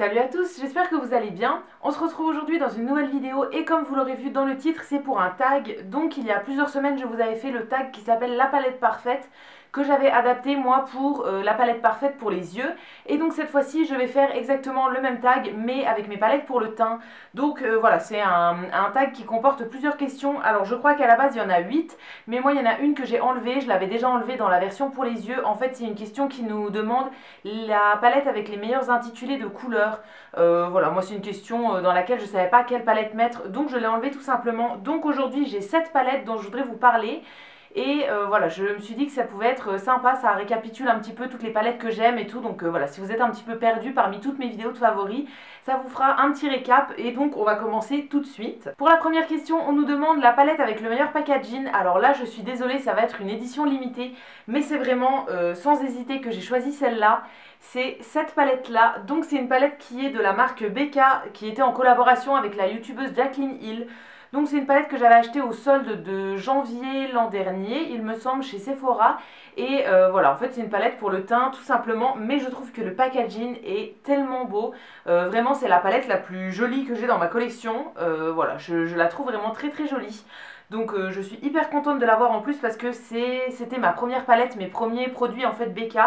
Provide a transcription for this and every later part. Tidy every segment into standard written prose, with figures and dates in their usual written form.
Salut à tous, j'espère que vous allez bien. On se retrouve aujourd'hui dans une nouvelle vidéo et comme vous l'aurez vu dans le titre, c'est pour un tag. Donc il y a plusieurs semaines, je vous avais fait le tag qui s'appelle la palette parfaite que j'avais adapté moi pour la palette parfaite pour les yeux. Et donc cette fois-ci, je vais faire exactement le même tag mais avec mes palettes pour le teint. Donc voilà, c'est un tag qui comporte plusieurs questions. Alors je crois qu'à la base, il y en a 8, mais moi il y en a une que j'ai enlevée. Je l'avais déjà enlevée dans la version pour les yeux. En fait, c'est une question qui nous demande la palette avec les meilleurs intitulés de couleurs. Voilà, moi c'est une question dans laquelle je ne savais pas quelle palette mettre, donc je l'ai enlevée tout simplement. Donc aujourd'hui j'ai 7 palettes dont je voudrais vous parler. Et voilà, je me suis dit que ça pouvait être sympa, ça récapitule un petit peu toutes les palettes que j'aime et tout. Donc voilà, si vous êtes un petit peu perdu parmi toutes mes vidéos de favoris, ça vous fera un petit récap. Et donc on va commencer tout de suite. Pour la première question, on nous demande la palette avec le meilleur packaging. Alors là, je suis désolée, ça va être une édition limitée, mais c'est vraiment sans hésiter que j'ai choisi celle-là. C'est cette palette là, donc c'est une palette qui est de la marque BK, qui était en collaboration avec la youtubeuse Jacqueline Hill. Donc c'est une palette que j'avais achetée au solde de janvier l'an dernier, il me semble, chez Sephora. Et voilà, en fait c'est une palette pour le teint tout simplement, mais je trouve que le packaging est tellement beau. Vraiment c'est la palette la plus jolie que j'ai dans ma collection. Voilà, je la trouve vraiment très très jolie. Donc je suis hyper contente de l'avoir en plus parce que c'était ma première palette, mes premiers produits en fait BK.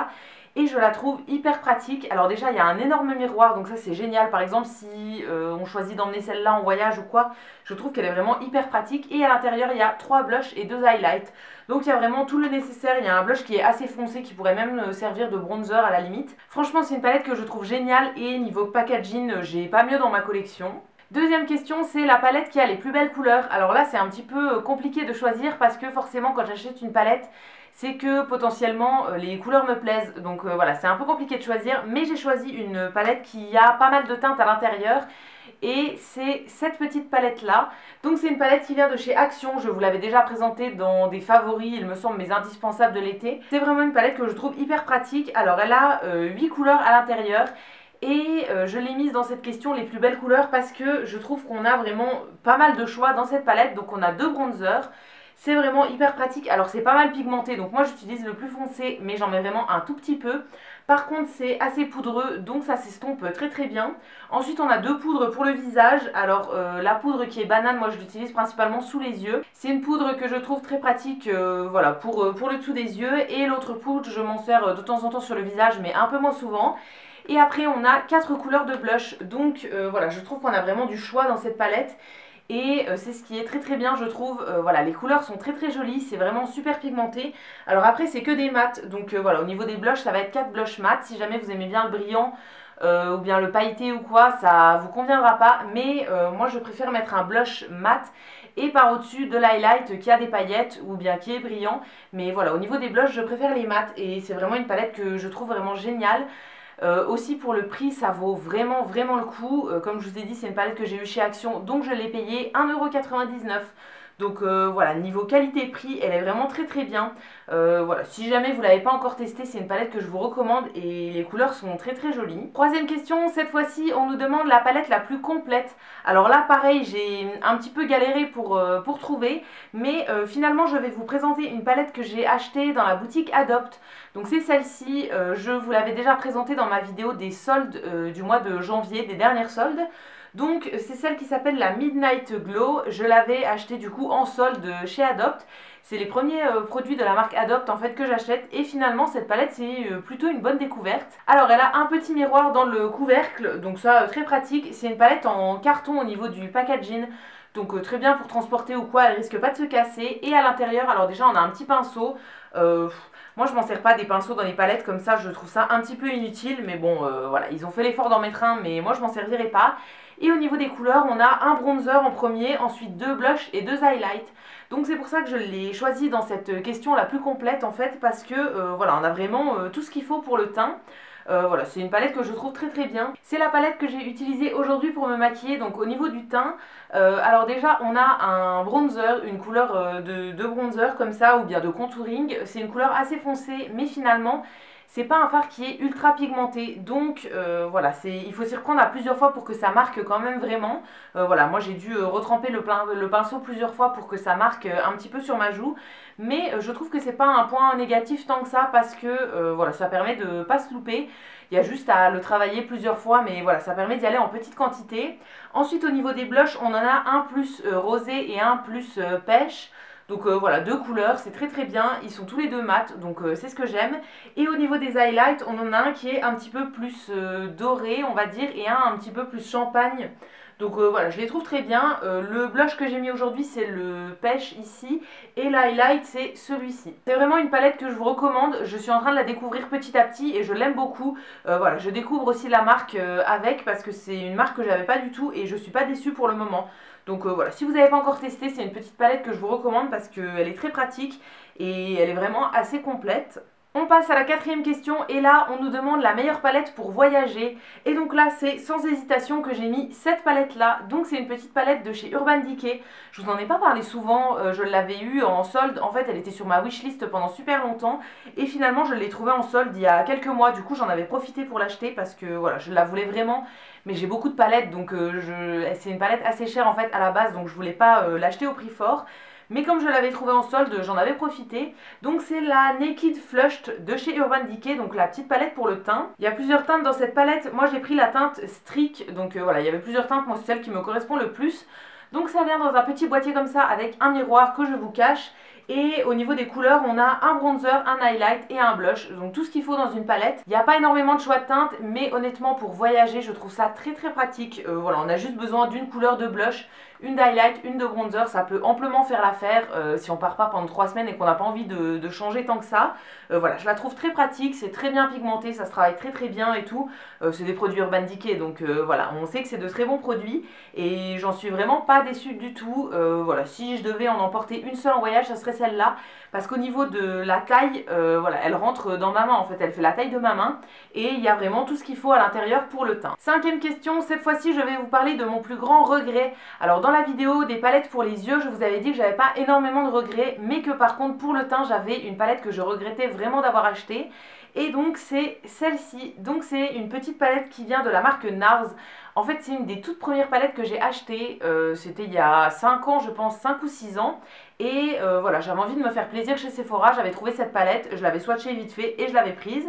Et je la trouve hyper pratique. Alors déjà il y a un énorme miroir, donc ça c'est génial. Par exemple si on choisit d'emmener celle-là en voyage ou quoi, je trouve qu'elle est vraiment hyper pratique. Et à l'intérieur il y a 3 blushs et 2 highlights. Donc il y a vraiment tout le nécessaire. Il y a un blush qui est assez foncé qui pourrait même servir de bronzer à la limite. Franchement c'est une palette que je trouve géniale et niveau packaging j'ai pas mieux dans ma collection. Deuxième question, c'est la palette qui a les plus belles couleurs. Alors là c'est un petit peu compliqué de choisir parce que forcément quand j'achète une palette, c'est que potentiellement les couleurs me plaisent. Donc voilà, c'est un peu compliqué de choisir, mais j'ai choisi une palette qui a pas mal de teintes à l'intérieur. Et c'est cette petite palette là. Donc c'est une palette qui vient de chez Action. Je vous l'avais déjà présentée dans des favoris, il me semble, mes indispensables de l'été. C'est vraiment une palette que je trouve hyper pratique. Alors elle a 8 couleurs à l'intérieur. Et je l'ai mise dans cette question les plus belles couleurs parce que je trouve qu'on a vraiment pas mal de choix dans cette palette. Donc on a 2 bronzers. C'est vraiment hyper pratique. Alors c'est pas mal pigmenté, donc moi j'utilise le plus foncé, mais j'en mets vraiment un tout petit peu. Par contre c'est assez poudreux, donc ça s'estompe très très bien. Ensuite on a 2 poudres pour le visage. Alors la poudre qui est banane, moi je l'utilise principalement sous les yeux. C'est une poudre que je trouve très pratique voilà, pour le dessous des yeux. Et l'autre poudre je m'en sers de temps en temps sur le visage, mais un peu moins souvent. Et après on a 4 couleurs de blush, donc voilà, je trouve qu'on a vraiment du choix dans cette palette. Et c'est ce qui est très très bien je trouve. Voilà, les couleurs sont très très jolies, c'est vraiment super pigmenté. Alors après c'est que des mats, donc voilà, au niveau des blushs ça va être 4 blushs mat. Si jamais vous aimez bien le brillant ou bien le pailleté ou quoi, ça vous conviendra pas. Mais moi je préfère mettre un blush mat et par au-dessus de l'highlight qui a des paillettes ou bien qui est brillant. Mais voilà, au niveau des blushs je préfère les mats et c'est vraiment une palette que je trouve vraiment géniale. Aussi pour le prix ça vaut vraiment vraiment le coup. Comme je vous ai dit c'est une palette que j'ai eue chez Action, donc je l'ai payée 1,99 €. Donc voilà, niveau qualité-prix elle est vraiment très très bien. Voilà, si jamais vous ne l'avez pas encore testée, c'est une palette que je vous recommande et les couleurs sont très très jolies. Troisième question, cette fois-ci on nous demande la palette la plus complète. Alors là pareil, j'ai un petit peu galéré pour trouver, mais finalement je vais vous présenter une palette que j'ai achetée dans la boutique Adopt. Donc c'est celle-ci, je vous l'avais déjà présentée dans ma vidéo des soldes du mois de janvier, des dernières soldes. Donc c'est celle qui s'appelle la Midnight Glow. Je l'avais achetée du coup en solde chez Adopt. C'est les premiers produits de la marque Adopt en fait que j'achète. Et finalement cette palette c'est plutôt une bonne découverte. Alors elle a un petit miroir dans le couvercle, donc ça très pratique. C'est une palette en carton au niveau du packaging. Donc très bien pour transporter ou quoi, elle risque pas de se casser. Et à l'intérieur, alors déjà on a un petit pinceau. Moi je m'en sers pas des pinceaux dans les palettes comme ça, je trouve ça un petit peu inutile. Mais bon voilà, ils ont fait l'effort d'en mettre un, mais moi je m'en servirai pas. Et au niveau des couleurs, on a un bronzer en premier, ensuite 2 blushs et 2 highlights. Donc c'est pour ça que je l'ai choisi dans cette question la plus complète en fait, parce que voilà, on a vraiment tout ce qu'il faut pour le teint. Voilà, c'est une palette que je trouve très très bien. C'est la palette que j'ai utilisée aujourd'hui pour me maquiller. Donc au niveau du teint, alors déjà on a un bronzer, une couleur de bronzer comme ça, ou bien de contouring. C'est une couleur assez foncée, mais finalement c'est pas un fard qui est ultra pigmenté, donc voilà, il faut s'y reprendre à plusieurs fois pour que ça marque quand même vraiment. Voilà, moi j'ai dû retremper le pinceau plusieurs fois pour que ça marque un petit peu sur ma joue, mais je trouve que c'est pas un point négatif tant que ça parce que voilà, ça permet de pas se louper. Il y a juste à le travailler plusieurs fois, mais voilà, ça permet d'y aller en petite quantité. Ensuite, au niveau des blushs, on en a un plus rosé et un plus pêche. Donc voilà, deux couleurs, c'est très très bien, ils sont tous les deux mat, donc c'est ce que j'aime. Et au niveau des highlights, on en a un qui est un petit peu plus doré, on va dire, et un petit peu plus champagne. Donc voilà, je les trouve très bien. Le blush que j'ai mis aujourd'hui, c'est le pêche ici, et l'highlight, c'est celui-ci. C'est vraiment une palette que je vous recommande, je suis en train de la découvrir petit à petit, et je l'aime beaucoup. Voilà, je découvre aussi la marque avec, parce que c'est une marque que j'avais pas du tout, et je suis pas déçue pour le moment. Donc voilà, si vous n'avez pas encore testé, c'est une petite palette que je vous recommande parce qu'elle est très pratique et elle est vraiment assez complète. On passe à la quatrième question et là on nous demande la meilleure palette pour voyager. Et donc là c'est sans hésitation que j'ai mis cette palette là. Donc c'est une petite palette de chez Urban Decay. Je vous en ai pas parlé souvent, je l'avais eu en solde. En fait elle était sur ma wishlist pendant super longtemps. Et finalement je l'ai trouvée en solde il y a quelques mois. Du coup j'en avais profité pour l'acheter parce que voilà, je la voulais vraiment. Mais j'ai beaucoup de palettes donc c'est une palette assez chère en fait à la base. Donc je voulais pas l'acheter au prix fort. Mais comme je l'avais trouvé en solde, j'en avais profité. Donc c'est la Naked Flushed de chez Urban Decay, donc la petite palette pour le teint. Il y a plusieurs teintes dans cette palette. Moi j'ai pris la teinte Streak, donc voilà, il y avait plusieurs teintes, moi c'est celle qui me correspond le plus. Donc ça vient dans un petit boîtier comme ça avec un miroir que je vous cache. Et au niveau des couleurs, on a un bronzer, un highlight et un blush. Donc tout ce qu'il faut dans une palette. Il n'y a pas énormément de choix de teintes, mais honnêtement pour voyager, je trouve ça très très pratique. Voilà, on a juste besoin d'une couleur de blush, une d'highlight, une de bronzer. Ça peut amplement faire l'affaire si on part pas pendant 3 semaines et qu'on n'a pas envie de changer tant que ça. Voilà, je la trouve très pratique, c'est très bien pigmenté, ça se travaille très très bien et tout. C'est des produits Urban Decay, donc voilà, on sait que c'est de très bons produits. Et j'en suis vraiment pas déçue du tout. Voilà, si je devais en emporter une seule en voyage, ça serait celle-là parce qu'au niveau de la taille, voilà, elle rentre dans ma main en fait, elle fait la taille de ma main et il y a vraiment tout ce qu'il faut à l'intérieur pour le teint. Cinquième question, cette fois-ci je vais vous parler de mon plus grand regret. Alors dans la vidéo des palettes pour les yeux, je vous avais dit que j'avais pas énormément de regrets, mais que par contre pour le teint j'avais une palette que je regrettais vraiment d'avoir achetée. Et donc c'est celle-ci, donc c'est une petite palette qui vient de la marque NARS. En fait c'est une des toutes premières palettes que j'ai achetées, c'était il y a 5 ans je pense, 5 ou 6 ans. Et voilà, j'avais envie de me faire plaisir chez Sephora, j'avais trouvé cette palette, je l'avais swatchée vite fait et je l'avais prise.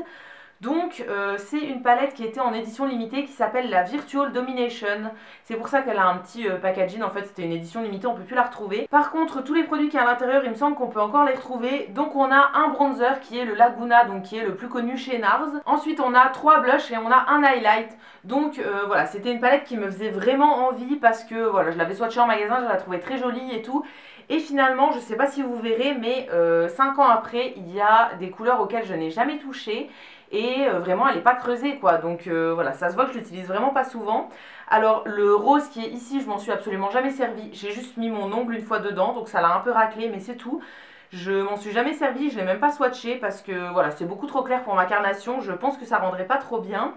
Donc c'est une palette qui était en édition limitée qui s'appelle la Virtual Domination. C'est pour ça qu'elle a un petit packaging, en fait c'était une édition limitée, on peut plus la retrouver. Par contre tous les produits qui sont à l'intérieur, il me semble qu'on peut encore les retrouver. Donc on a un bronzer qui est le Laguna, donc qui est le plus connu chez NARS. Ensuite on a 3 blushs et on a un highlight. Donc voilà, c'était une palette qui me faisait vraiment envie parce que voilà, je l'avais swatchée en magasin, je la trouvais très jolie et tout. Et finalement, je ne sais pas si vous verrez, mais 5 ans après, il y a des couleurs auxquelles je n'ai jamais touché. Et vraiment, elle n'est pas creusée quoi. Donc voilà, ça se voit que je l'utilise vraiment pas souvent. Alors le rose qui est ici, je m'en suis absolument jamais servi. J'ai juste mis mon ongle une fois dedans, donc ça l'a un peu raclé, mais c'est tout. Je m'en suis jamais servi, je l'ai même pas swatché parce que voilà, c'est beaucoup trop clair pour ma carnation. Je pense que ça rendrait pas trop bien.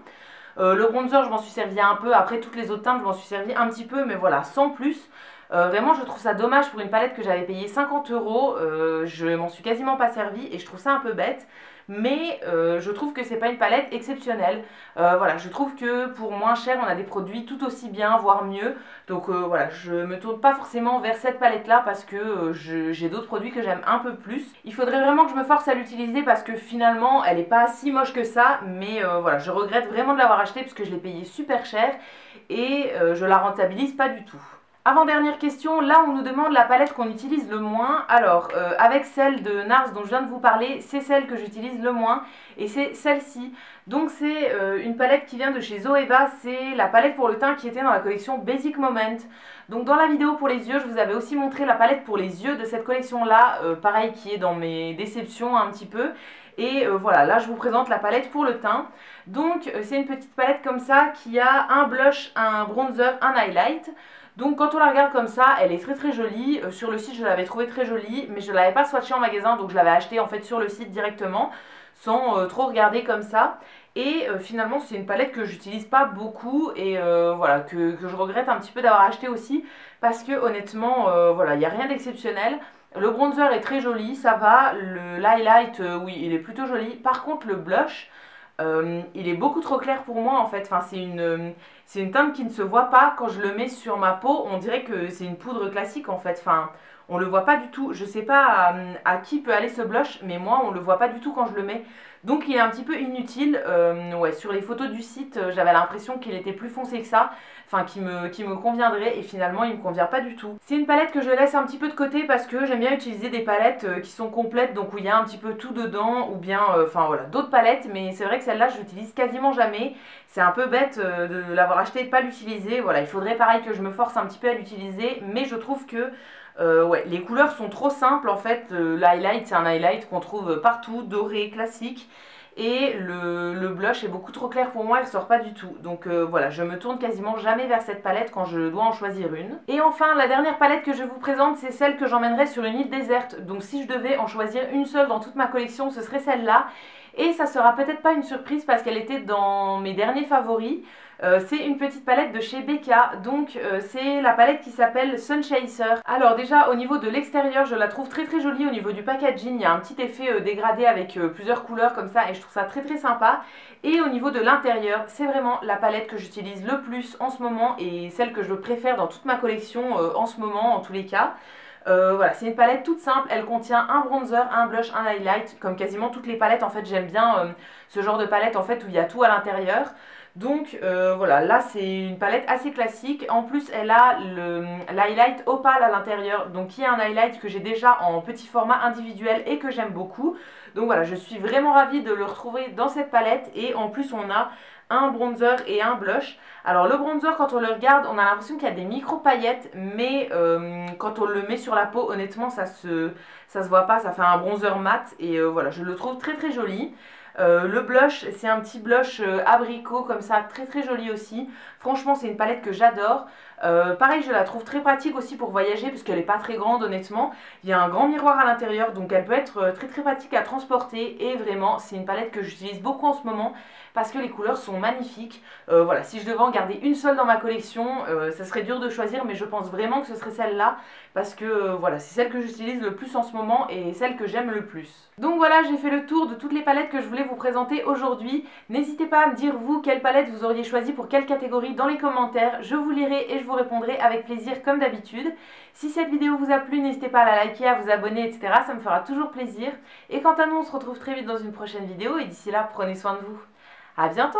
Le bronzer, je m'en suis servi un peu. Après, toutes les autres teintes, je m'en suis servi un petit peu, mais voilà, sans plus. Vraiment je trouve ça dommage pour une palette que j'avais payée 50 €, je m'en suis quasiment pas servi et je trouve ça un peu bête. Mais je trouve que c'est pas une palette exceptionnelle. Voilà, je trouve que pour moins cher on a des produits tout aussi bien, voire mieux. Donc voilà, je me tourne pas forcément vers cette palette là parce que j'ai d'autres produits que j'aime un peu plus. Il faudrait vraiment que je me force à l'utiliser parce que finalement elle est pas si moche que ça. Mais voilà, je regrette vraiment de l'avoir achetée parce que je l'ai payée super cher et je la rentabilise pas du tout. Avant-dernière question, là on nous demande la palette qu'on utilise le moins. Alors, avec celle de NARS dont je viens de vous parler, c'est celle que j'utilise le moins et c'est celle-ci. Donc c'est une palette qui vient de chez Zoeva, c'est la palette pour le teint qui était dans la collection Basic Moment. Donc dans la vidéo pour les yeux, je vous avais aussi montré la palette pour les yeux de cette collection-là, pareil qui est dans mes déceptions un petit peu. Et voilà, là je vous présente la palette pour le teint. Donc c'est une petite palette comme ça qui a un blush, un bronzer, un highlight. Donc quand on la regarde comme ça, elle est très très jolie. Sur le site je l'avais trouvée très jolie, mais je ne l'avais pas swatchée en magasin, donc je l'avais achetée en fait sur le site directement, sans trop regarder comme ça. Et finalement c'est une palette que j'utilise pas beaucoup et voilà, que je regrette un petit peu d'avoir acheté aussi, parce que honnêtement, voilà, il n'y a rien d'exceptionnel. Le bronzer est très joli, ça va. L'highlight, oui, il est plutôt joli. Par contre, le blush, il est beaucoup trop clair pour moi en fait. Enfin, c'est une teinte qui ne se voit pas quand je le mets sur ma peau. On dirait que c'est une poudre classique en fait. Enfin, on le voit pas du tout. Je sais pas à qui peut aller ce blush, mais moi, on le voit pas du tout quand je le mets. Donc, il est un petit peu inutile. Ouais, sur les photos du site, j'avais l'impression qu'il était plus foncé que ça. Enfin, qui me conviendrait et finalement, il me convient pas du tout. C'est une palette que je laisse un petit peu de côté parce que j'aime bien utiliser des palettes qui sont complètes, donc où il y a un petit peu tout dedans, ou bien, enfin voilà, d'autres palettes. Mais c'est vrai que celle-là, je l'utilise quasiment jamais. C'est un peu bête de l'avoir acheté et de pas l'utiliser. Voilà, il faudrait pareil que je me force un petit peu à l'utiliser, mais je trouve que ouais, les couleurs sont trop simples en fait. L'highlight, c'est un highlight qu'on trouve partout, doré, classique. Et le blush est beaucoup trop clair pour moi, elle sort pas du tout. Donc voilà, je me tourne quasiment jamais vers cette palette quand je dois en choisir une. Et enfin, la dernière palette que je vous présente, c'est celle que j'emmènerai sur une île déserte. Donc si je devais en choisir une seule dans toute ma collection, ce serait celle-là. Et ça sera peut-être pas une surprise parce qu'elle était dans mes derniers favoris. C'est une petite palette de chez Becca, donc c'est la palette qui s'appelle Sun Chaser. Alors déjà au niveau de l'extérieur, je la trouve très très jolie. Au niveau du packaging, il y a un petit effet dégradé avec plusieurs couleurs comme ça et je trouve ça très très sympa. Et au niveau de l'intérieur, c'est vraiment la palette que j'utilise le plus en ce moment et celle que je préfère dans toute ma collection en ce moment en tous les cas. Voilà, c'est une palette toute simple, elle contient un bronzer, un blush, un highlight, comme quasiment toutes les palettes en fait j'aime bien ce genre de palette en fait où il y a tout à l'intérieur. Donc voilà, là c'est une palette assez classique, en plus elle a l'highlight opale à l'intérieur, donc qui est un highlight que j'ai déjà en petit format individuel et que j'aime beaucoup. Donc voilà, je suis vraiment ravie de le retrouver dans cette palette et en plus on a un bronzer et un blush. Alors le bronzer, quand on le regarde, on a l'impression qu'il y a des micro paillettes, mais quand on le met sur la peau, honnêtement ça se voit pas, ça fait un bronzer mat et voilà, je le trouve très très joli. Le blush, c'est un petit blush abricot comme ça, très très joli aussi. Franchement, c'est une palette que j'adore. Pareil, je la trouve très pratique aussi pour voyager puisqu'elle n'est pas très grande honnêtement. Il y a un grand miroir à l'intérieur donc elle peut être très très pratique à transporter et vraiment c'est une palette que j'utilise beaucoup en ce moment parce que les couleurs sont magnifiques. Voilà, si je devais en garder une seule dans ma collection, ça serait dur de choisir mais je pense vraiment que ce serait celle-là parce que voilà, c'est celle que j'utilise le plus en ce moment et celle que j'aime le plus. Donc voilà, j'ai fait le tour de toutes les palettes que je voulais vous présenter aujourd'hui. N'hésitez pas à me dire vous quelle palette vous auriez choisi pour quelle catégorie dans les commentaires. Je vous lirai et je vous répondrai avec plaisir comme d'habitude. Si cette vidéo vous a plu, n'hésitez pas à la liker, à vous abonner, etc. Ça me fera toujours plaisir. Et quant à nous, on se retrouve très vite dans une prochaine vidéo et d'ici là, prenez soin de vous. À bientôt!